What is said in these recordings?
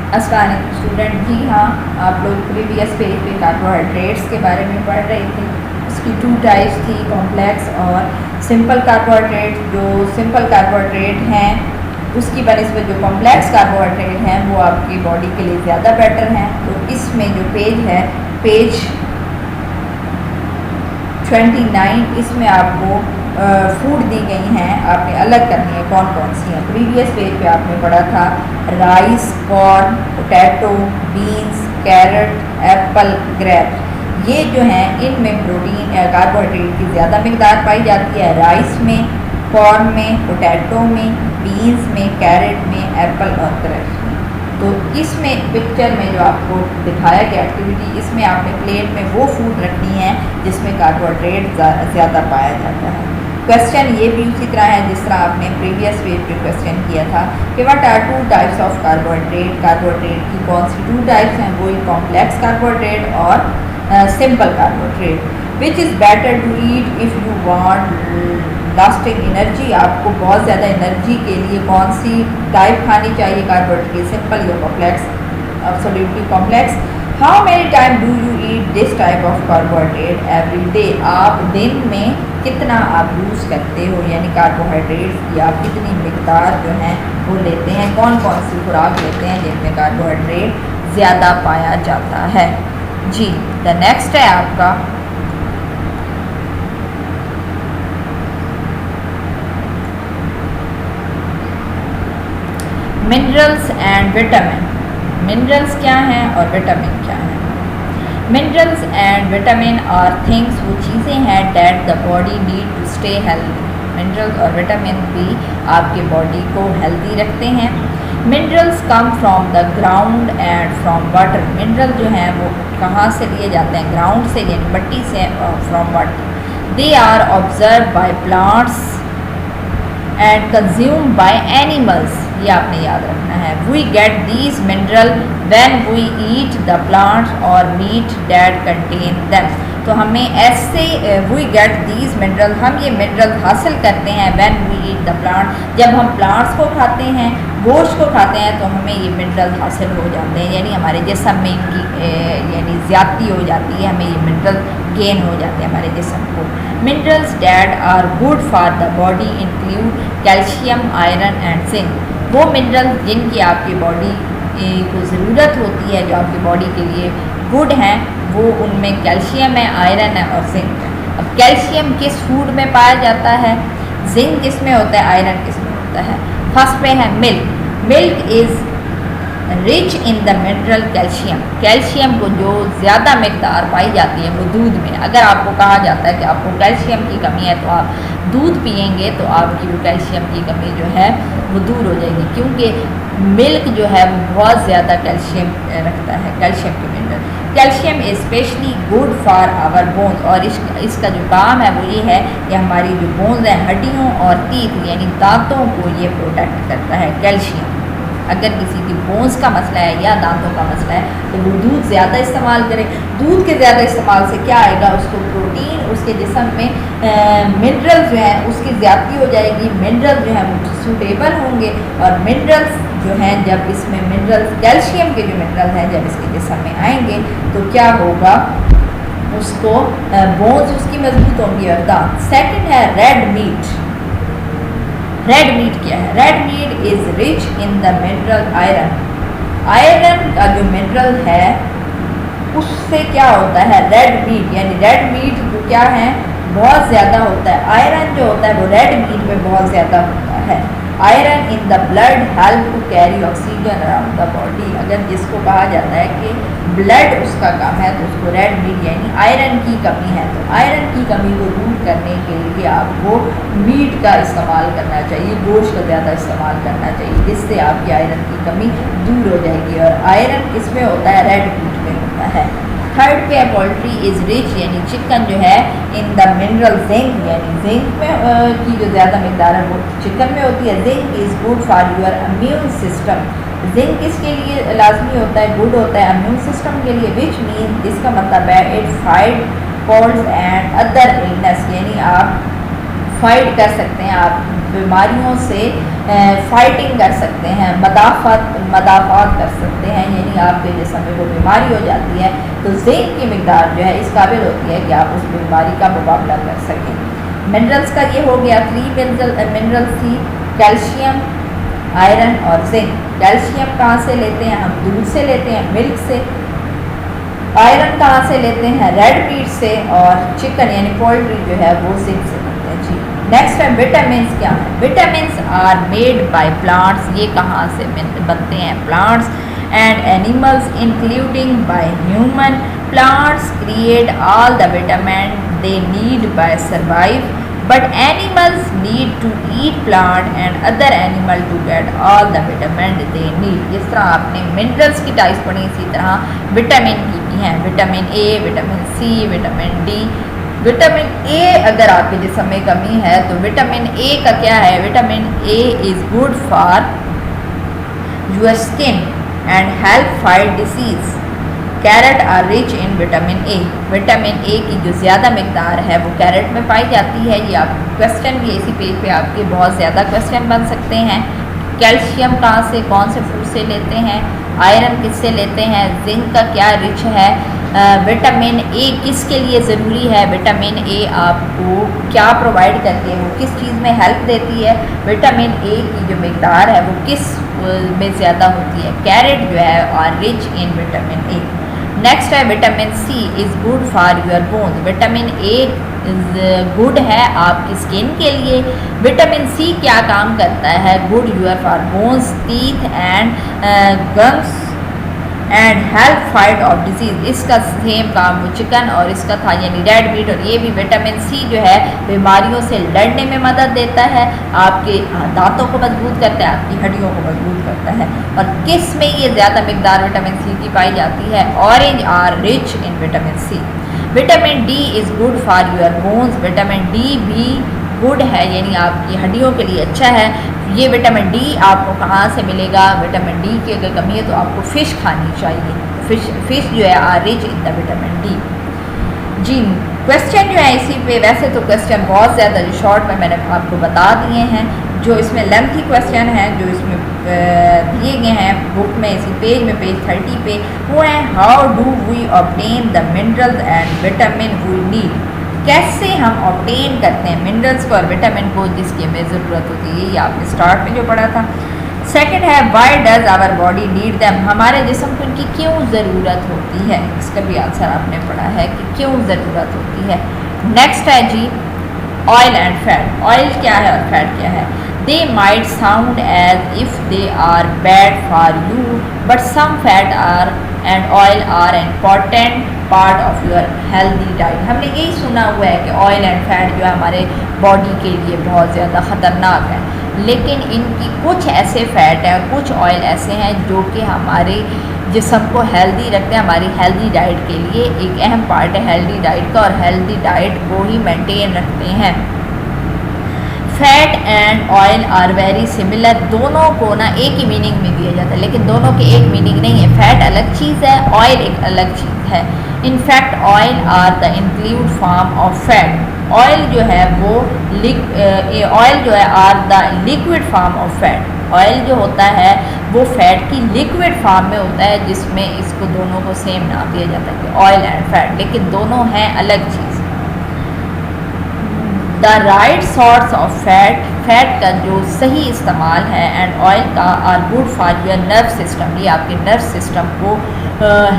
अस्सलाम स्टूडेंट, जी हाँ, आप लोग प्रीवियस पेज पे कार्बोहाइड्रेट्स के बारे में पढ़ रहे थे। उसकी 2 टाइप्स थी, कॉम्प्लेक्स और सिंपल कार्बोहाइड्रेट। जो सिंपल कार्बोहाइड्रेट हैं उसकी बनिस्बत जो कॉम्प्लेक्स कार्बोहाइड्रेट हैं वो आपकी बॉडी के लिए ज़्यादा बेटर हैं। तो इसमें जो पेज है, पेज 29, इसमें आपको फूड दी गई हैं, आपने अलग करनी है कौन कौन सी हैं। प्रीवियस पेज पे आपने पढ़ा था rice, corn, potato, beans, carrot, apple, grape. ये जो हैं इनमें प्रोटीन या कार्बोहाइड्रेट की ज़्यादा मकदार पाई जाती है। राइस में, कॉर्न में, पोटैटो में, बीन्स में, कैरेट में, एप्पल और ग्रेप में। तो इसमें पिक्चर में जो आपको दिखाया गया एक्टिविटी, इसमें आपने प्लेट में वो फूड रखनी है जिसमें कार्बोहाइड्रेट ज़्यादा पाया जाता है। क्वेश्चन ये भी उसी तरह है जिस तरह आपने प्रीवियस पेज पे क्वेश्चन किया था कि what are 2 types of carbohydrate. Carbohydrate की कौन सी 2 टाइप्स हैं, वही कॉम्प्लेक्स कार्बोहाइड्रेट और simple carbohydrate. Which is better to eat if you want lasting energy. आपको बहुत ज़्यादा एनर्जी के लिए कौन सी टाइप खानी चाहिए कार्बोहाइड्रेट की, सिंपल या complex? Absolutely complex. How many time do you eat this type of carbohydrate every day. आप दिन में कितना आप यूज़ करते हो, यानी कार्बोहाइड्रेट की आप कितनी मकदार जो है वो लेते हैं, कौन कौन सी खुराक लेते हैं जिनमें कार्बोहाइड्रेट ज़्यादा पाया जाता है। जी, द नेक्स्ट है आपका मिनरल्स एंड विटामिन। मिनरल्स क्या हैं और विटामिन क्या हैं? Minerals and vitamin are things, वो चीज़ें हैं that the body need to stay healthy. Minerals और विटामिन भी आपके बॉडी को हेल्दी रखते हैं। Minerals come from the ground and from water. Mineral जो हैं वो कहाँ से लिए जाते हैं? ग्राउंड से, यानी मिट्टी से, from water. They are observe by plants and consume by animals. ये आपने याद रखना है। We get these mineral when we eat the plants और मीट दैट कंटेन देम। तो हमें ऐसे वी गेट दीज मिनरल, हम ये मिनरल हासिल करते हैं when we eat the plant, जब हम प्लांट्स को खाते हैं, गोश्त को खाते हैं, तो हमें ये मिनरल हासिल हो जाते हैं, यानी हमारे जिस्म में इनकी यानी ज़्यादती हो जाती है, हमें ये मिनरल गेन हो जाते हैं हमारे जिस्म को। Minerals that are good for the body include calcium, iron and zinc. वो मिनरल जिनकी आपकी बॉडी को ज़रूरत होती है, जो आपकी बॉडी के लिए गुड हैं, वो उनमें कैल्शियम है, आयरन है और जिंक है। अब कैल्शियम किस फूड में पाया जाता है, जिंक किस में होता है, आयरन किस में होता है? फर्स्ट पे है milk. Milk is rich in the mineral calcium. Calcium को जो ज़्यादा मकदार पाई जाती है वो दूध में। अगर आपको कहा जाता है कि आपको कैल्शियम की कमी है तो आप दूध पिएंगे तो आपकी वो कैल्शियम की कमी जो है वो दूर हो जाएगी, क्योंकि मिल्क जो है वो बहुत ज़्यादा कैल्शियम रखता है, कैल्शियम के mineral. Calcium is specially good for our bones, और इसका जो काम है वो ये है कि हमारी जो बोन्स हैं, हड्डियों और टीथ यानी दांतों को ये प्रोटेक्ट करता है कैल्शियम। अगर किसी की बोन्स का मसला है या दांतों का मसला है तो वो दूध ज़्यादा इस्तेमाल करे। दूध के ज़्यादा इस्तेमाल से क्या आएगा, उसको प्रोटीन, उसके जिस्म में मिनरल जो है उसकी ज़्यादती हो जाएगी, मिनरल जो है वो सूटेबल होंगे। और मिनरल्स जो हैं, जब इसमें मिनरल्स, कैल्शियम के जो मिनरल हैं जब इसके जिस्म में आएंगे तो क्या होगा, उसको बोन्स उसकी मजबूत होंगी और दांत। सेकंड है रेड मीट। रेड मीट क्या है? Red meat is rich in the mineral iron. Iron का जो मिनरल है उससे क्या होता है, रेड मीट यानी रेड मीट जो क्या है बहुत ज़्यादा होता है। आयरन जो होता है वो रेड मीट में बहुत ज़्यादा होता है। Iron in the blood help to carry oxygen around the body. अगर जिसको कहा जाता है कि ब्लड उसका कम है तो उसको रेड मीट यानी आयरन की कमी है, तो आयरन की कमी को दूर करने के लिए आपको मीट का इस्तेमाल करना चाहिए, गोश्त का ज़्यादा इस्तेमाल करना चाहिए, जिससे आपकी आयरन की कमी दूर हो जाएगी। और आयरन किस में होता है, रेड मीट में होता है। थर्ड पे पोल्ट्री इज़ रिच यानी चिकन जो है इन द मिनरल जिंक, यानी जिंक में की जो ज़्यादा मकदार है वो चिकन में होती है। Zinc is good for your immune system. Zinc किसके लिए लाजमी होता है, गुड होता है इम्यून सिस्टम के लिए। विच मीन, इसका मतलब है it fight cold and other illness, यानी आप फाइट कर सकते हैं, आप बीमारियों से फाइटिंग कर सकते हैं, मदाफ़ात कर सकते हैं, यानी आपके जिस्म में कोई बीमारी हो जाती है तो जिंक की मिकदार जो है इस काबिल होती है कि आप उस बीमारी का मुकाबला कर सकें। मिनरल्स का ये हो गया। 3 मिनरल्स थी, कैल्शियम, आयरन और जिंक। कैल्शियम कहाँ से लेते हैं? हम दूध से लेते हैं, मिल्क से। आयरन कहाँ से लेते हैं? रेड मीट से। और चिकन यानी पोल्ट्री जो है वो जिंक से बनते हैं। जी नेक्स्ट है विटामिन क्या है? Vitamin are made by plants. ये कहाँ से बनते हैं? Plants and animals including by human. Plants create all the vitamin they need by survive, but animals need to eat plant and other animal to get all the vitamin they need. जिस तरह आपने minerals की types पढ़ी, इसी तरह vitamin की भी हैं। Vitamin A, vitamin C, vitamin D. Vitamin A अगर आपके जिस्म में कमी है तो विटामिन ए का क्या है? Vitamin A is good for your skin and help fight disease. Carrot are rich in vitamin A. Vitamin A की जो ज़्यादा मकदार है वो कैरेट में पाई जाती है। ये आप क्वेश्चन भी इसी पेज पे आपके बहुत ज़्यादा क्वेश्चन बन सकते हैं। कैल्शियम कहाँ से, कौन से फूड से लेते हैं? आयरन किससे लेते हैं? जिंक का क्या रिच है? विटामिन ए किसके लिए ज़रूरी है? विटामिन ए आपको क्या प्रोवाइड करती है, वो किस चीज़ में हेल्प देती है? विटामिन ए की जो मकदार है वो किस में ज़्यादा होती है? कैरेट जो है are rich in vitamin A. Next है vitamin C is good for your bones. Vitamin A is good है आपकी स्किन के लिए। विटामिन सी क्या काम करता है? Good your for bones, teeth and gums and help fight off disease. इसका सेम काम वो चिकन और इसका था यानी रेड मीट। और ये भी विटामिन सी जो है बीमारियों से लड़ने में मदद देता है, आपके दांतों को मजबूत करता है, आपकी हड्डियों को मजबूत करता है। और किस में ये ज़्यादा मकदार विटामिन सी की पाई जाती है? Orange are rich in vitamin C. Vitamin D is good for your bones. Vitamin D भी गुड है यानी आपकी हड्डियों के लिए अच्छा है। ये विटामिन डी आपको कहाँ से मिलेगा? विटामिन डी की अगर कमी है तो आपको फ़िश खानी चाहिए। फ़िश जो है are rich in the vitamin D. जी क्वेश्चन जो है इसी पे, वैसे तो क्वेश्चन बहुत ज़्यादा जो शॉर्ट में मैंने आपको बता दिए हैं, जो इसमें लेंथी क्वेश्चन हैं जो इसमें दिए गए हैं बुक में, इसी पेज में, पेज 30 पे, वो है how do we obtain the minerals and vitamin we need. कैसे हम ऑब्टेन करते हैं मिनरल्स को और विटामिन को जिसकी हमें ज़रूरत होती है। ये आपने स्टार्ट में जो पढ़ा था। सेकंड है why does our body need them. हमारे जिस्म को इनकी क्यों ज़रूरत होती है, इसका भी आंसर आपने पढ़ा है कि क्यों ज़रूरत होती है। नेक्स्ट है जी ऑयल एंड फैट। ऑयल क्या है और फैट क्या है? They might sound as if they are bad for you but some fat are and oil are important part of your healthy diet. हमने यही सुना हुआ है कि ऑयल एंड फैट जो है हमारे बॉडी के लिए बहुत ज़्यादा ख़तरनाक है, लेकिन इनकी कुछ ऐसे फ़ैट हैं, कुछ ऑयल ऐसे हैं जो कि हमारे जिस्म को हेल्दी रखते हैं, हमारी हेल्दी डाइट के लिए एक अहम पार्ट है हेल्दी डाइट का, और हेल्दी डाइट को ही मेंटेन रखते हैं। Fat and oil are very similar. दोनों को ना एक ही मीनिंग में दिया जाता है, लेकिन दोनों के एक मीनिंग नहीं है। फैट अलग चीज़ है, ऑयल एक अलग चीज़ है। In fact oil are the include form of fat. Oil जो है वो ऑयल जो है are the liquid form of fat. Oil जो होता है वो फैट की लिक्विड फॉर्म में होता है, जिसमें इसको दोनों को सेम नाम दिया जाता है कि ऑयल एंड फैट, लेकिन दोनों हैं अलग चीज़। The right sorts of fat, fat का जो सही इस्तेमाल है, एंड ऑयल का are good for your nerve system. ये आपके नर्व सिस्टम को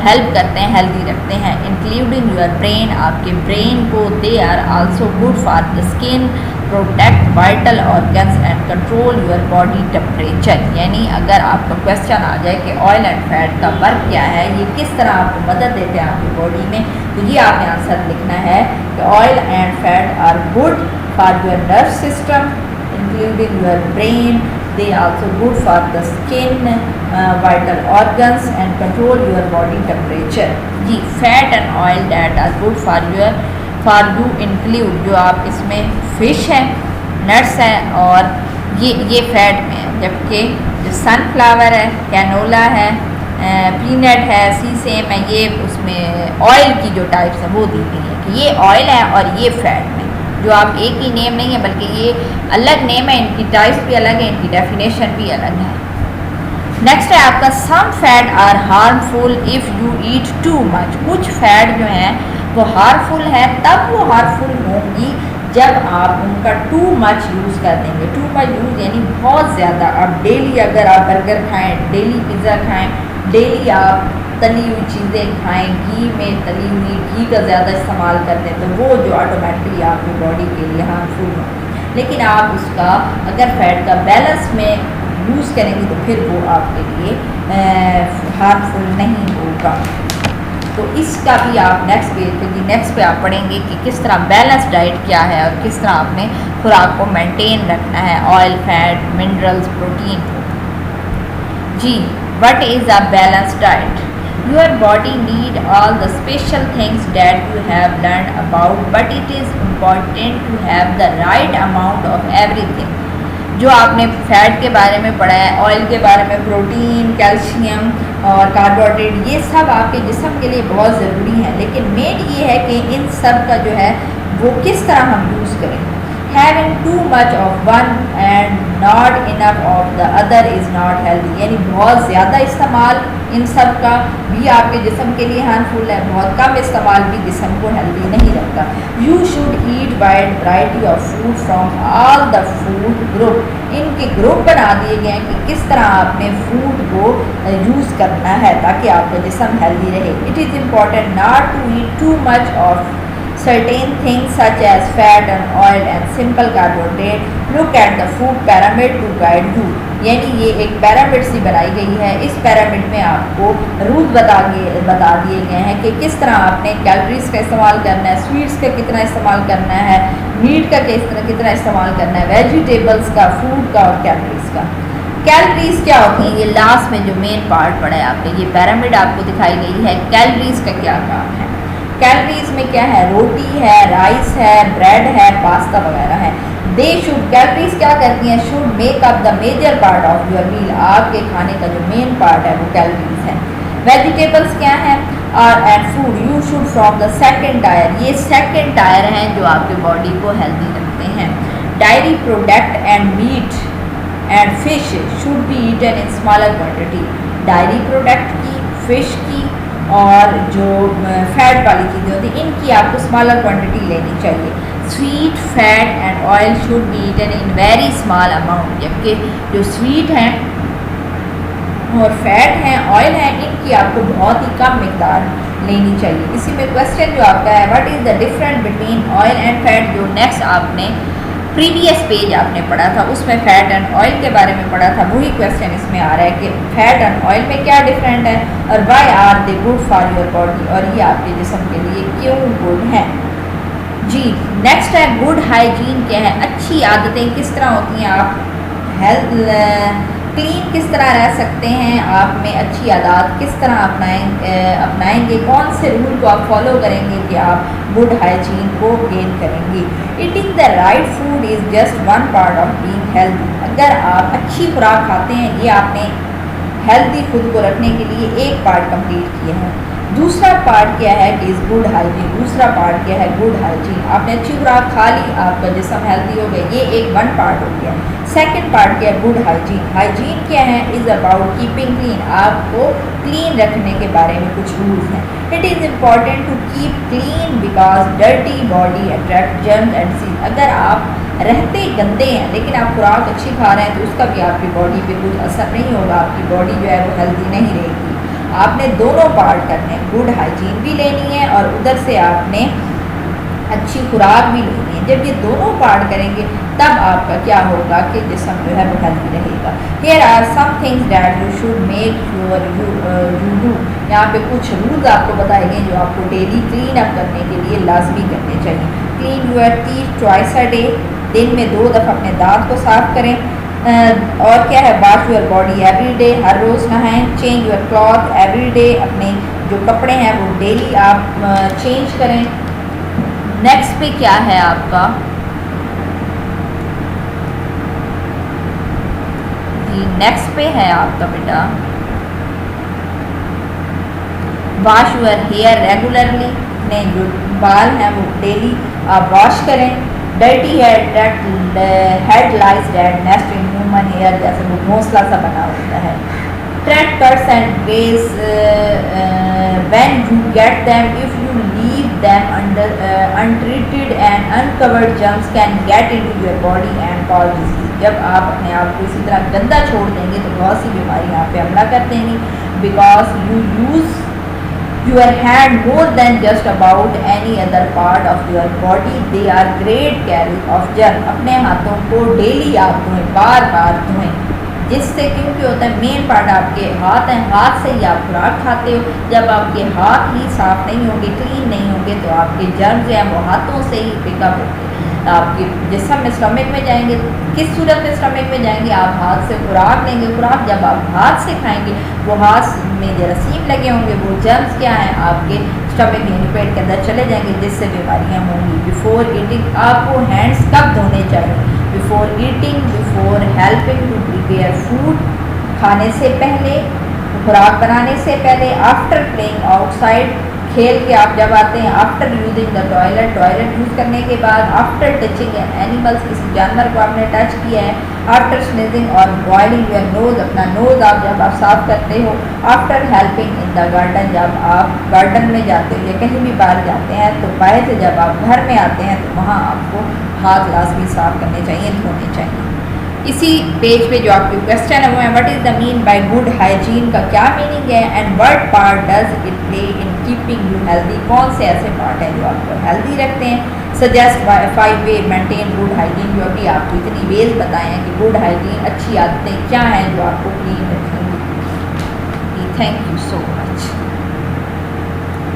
हेल्प करते हैं, हेल्दी रखते हैं। इंक्लूडिंग योर ब्रेन, आपके ब्रेन को। They are also good for the skin, protect vital organs and control your body temperature. यानी अगर आपका क्वेश्चन आ जाए कि ऑयल एंड फैट का वर्क क्या है, ये किस तरह आपको मदद देते हैं आपकी बॉडी में, तो ये आपने आंसर लिखना है कि oil and fat are good for your nerve system including your brain. They also good for the skin, vital organs and control your body temperature. जी fat and oil that are good for you include, जो आप इसमें fish है, nuts है, और ये fat में है। जबकि जो सनफ्लावर है, कैनोला है, पीनट है, सीसेम है, ये उसमें ऑयल की जो टाइप्स है वो दी गई है कि ये ऑयल है और ये फैट में। जो आप एक ही नेम नहीं है बल्कि ये अलग नेम है, इनकी टाइप्स भी अलग है, इनकी डेफिनेशन भी अलग है। नेक्स्ट है आपका some fat are harmful if you eat too much. कुछ फैट जो हैं वो हार्मफुल है, तब वो हार्मफुल होंगी जब आप उनका टू मच यूज़ कर देंगे। टू मच यूज़ यानी बहुत ज़्यादा। आप डेली अगर आप बर्गर खाएं, डेली पिज़्ज़ा खाएं, डेली आप तली हुई चीज़ें खाएं, घी में तली हुई घी का ज़्यादा इस्तेमाल कर दें, तो वो जो ऑटोमेटिकली आपकी बॉडी के लिए हार्मफुल होगी। लेकिन आप उसका अगर फैट का बैलेंस में यूज़ करेंगे तो फिर वो आपके लिए हार्मफुल नहीं होगा। तो इसका भी आप नेक्स्ट पे आप पढ़ेंगे कि किस तरह बैलेंस डाइट क्या है और किस तरह आपने खुराक को मेंटेन रखना है, ऑयल, फैट, मिनरल्स, प्रोटीन। जी, what is a balance diet? Your body need all the special things that you have learned about, but it is important to have the right amount of everything. जो आपने fat के बारे में पढ़ा है, oil के बारे में, प्रोटीन, कैल्शियम और कार्बोहाइड्रेट, ये सब आपके जिस्म के लिए बहुत ज़रूरी है। लेकिन मेन ये है कि इन सब का जो है वो किस तरह हम यूज़ करें। Having too much of one and not enough of the other is not healthy। यानी बहुत ज़्यादा इस्तेमाल इन सब का भी आपके जिस्म के लिए हार्मफुल है, बहुत कम इस्तेमाल भी जिस्म को हेल्दी नहीं रखता। You should eat wide variety of food from all the food group। इनके ग्रुप बना दिए गए हैं कि किस तरह आपने फूड को यूज़ करना है ताकि आपका जिस्म हेल्दी रहे। It is important not to eat too much of certain things such as fat and oil and simple carbohydrate। Look at the food pyramid to guide you। यानी ये एक पैरामिड सी बनाई गई है। इस पैरामिड में आपको रूल बता दिए गए हैं कि किस तरह आपने कैलोरीज का इस्तेमाल करना है, स्वीट्स का कितना इस्तेमाल करना है, मीट का कितना इस्तेमाल करना है, वेजिटेबल्स का, फूड का और कैलोरीज का। कैलोरीज क्या होती हैं? ये लास्ट में जो मेन पार्ट पढ़ा है आपने, ये पैरामिड आपको दिखाई गई है। कैलोरीज का क्या काम है? कैलोरीज में क्या है? रोटी है, राइस है, ब्रेड है, पास्ता वगैरह है। दे शुड, कैलोरीज क्या करती हैं? Should make up the major part of your meal. आपके खाने का जो मेन पार्ट है वो कैलोरीज है। वेजिटेबल्स क्या है? और and food you should from the second tier. ये सेकंड टायर हैं जो आपके बॉडी को हेल्दी रखते हैं। Dairy product and meat and fish should be eaten in smaller quantity. Dairy product की, फिश की और जो फैट वाली चीज़ें होती हैं इनकी आपको स्मॉलर क्वांटिटी लेनी चाहिए। Sweet, fat and oil should be eaten in very small amount. जबकि जो स्वीट हैं और फैट हैं, ऑयल हैं, इनकी आपको बहुत ही कम मिकदार लेनी चाहिए। इसी में क्वेश्चन जो आपका है, what is the difference between oil and fat, जो नेक्स्ट आपने प्रीवियस पेज आपने पढ़ा था उसमें फैट एंड ऑयल के बारे में पढ़ा था, वही क्वेश्चन इसमें आ रहा है कि फैट एंड ऑयल में क्या डिफरेंट है और why are they good for your body, और ये आपके जिस्म के लिए क्यों गुड हैं। जी, नेक्स्ट है गुड हाइजीन क्या है? अच्छी आदतें किस तरह होती हैं? आप हेल्थ क्लीन किस तरह रह सकते हैं, आप में अच्छी आदत किस तरह अपनाएंगे, कौन से रूल को आप फॉलो करेंगे कि आप गुड हाइजीन को गेन करेंगे। Eating the right food is just one part of being healthy. अगर आप अच्छी खुराक खाते हैं, ये आपने हेल्दी खुद को रखने के लिए एक पार्ट कंप्लीट किया है। दूसरा पार्ट क्या है कि इज़ गुड हाइजीन। दूसरा पार्ट क्या है? Good hygiene. आपने अच्छी खुराक खा ली, आपका जिस्म हेल्दी हो गया, ये एक वन पार्ट हो गया। सेकंड पार्ट क्या है? Good hygiene. हाइजीन क्या है? Is about keeping clean. आपको क्लीन रखने के बारे में कुछ रूल्स हैं। It is important to keep clean because dirty body attract germs and disease. अगर आप रहते गंदे हैं लेकिन आप खुराक अच्छी खा रहे हैं तो उसका भी आपकी बॉडी पे कुछ असर नहीं होगा, आपकी बॉडी जो है वो हेल्दी नहीं रहेगी। आपने दोनों पार्ट करने हैं, गुड हाइजीन भी लेनी है और उधर से आपने अच्छी खुराक भी लेनी है। जब ये दोनों पार्ट करेंगे तब आपका क्या होगा कि जिस्म जो है वो हेल्दी रहेगा। Here are some things that you should make sure you do. यहाँ पे कुछ रूल्स आपको बताए गए जो आपको डेली क्लीन अप करने के लिए लाजमी करने चाहिए। Clean your teeth twice a day. दिन में 2 दफ़ा अपने दांत को साफ़ करें। और क्या है? Wash your body every day. हर रोज़ नहाएं। Change your cloth every day. अपने जो कपड़े हैं वो डेली आप चेंज करें। नेक्स्ट पे क्या है आपका? जी, नेक्स्ट पे है आपका बेटा वॉश यूर हेयर रेगुलरली। अपने जो बाल हैं वो डेली आप वॉश करें। Dirty head lice dead nest in human hair, जैसे वो घोंसला सा बना होता है. Tread cuts and ways when you get them. If you leave them untreated and uncovered, germs can get into your body and cause disease. जब आप अपने आप को इसी तरह गंदा छोड़ देंगे तो बहुत सी बीमारी यहाँ पे हमला कर देंगी. Because you use your hand more than just about any other part of your body, they are great carriers of germ. अपने हाथों को डेली आप धोएं, बार बार धोएं, जिससे क्योंकि होता है मेन पार्ट आपके हाथ हैं, हाथ से ही आप खुराक खाते हो. जब आपके हाथ ही साफ नहीं होंगे, क्लीन नहीं होंगे, तो आपके जर्म जो हैं वो हाथों से ही पिकअप होंगे. आपके जिस्म में स्टमक में जाएंगे. किस सूरत में स्टमक में जाएंगे? आप हाथ से खुराक लेंगे. खुराक जब आप हाथ से खाएंगे, वो हाथ में जरासीम लगे होंगे, वो जर्म्स क्या हैं आपके स्टमक यानी पेट के अंदर चले जाएंगे, जिससे बीमारियां होंगी. बिफोर ईटिंग आपको हैंड्स कब धोने चाहिए? Before eating, before helping to prepare food, खाने से पहले, खुराक बनाने से पहले, आफ्टर प्लेइंग आउटसाइड, खेल के आप जब आते हैं, after using the toilet, toilet use करने के बाद, आफ्टर टचिंग एनिमल्स, किसी जानवर को आपने टच किया है, आफ्टर स्नीजिंग और बॉइलिंग योर नोज़, अपना नोज़ आप जब आप साफ करते हो, after helping in the garden, जब आप गार्डन में जाते हो या कहीं भी बाहर जाते हैं, तो बाहर से जब आप घर में आते हैं तो वहाँ आपको हाथ लाजमी साफ करने चाहिए, धोने चाहिए. इसी पेज पे जो आपके क्वेश्चन है वो है what is the mean by good hygiene, का क्या मीनिंग है, and what part does it play in keeping you healthy, कौन से ऐसे पार्ट हैं जो आपको हेल्दी रखते हैं. सजेस्ट 5 वे मेंटेन गुड हाइजीन, जो अभी आपको इतनी वेज बताए हैं कि गुड हाइजीन अच्छी आदतें क्या हैं जो आपको क्लीन रखेंगी. Thank you so much.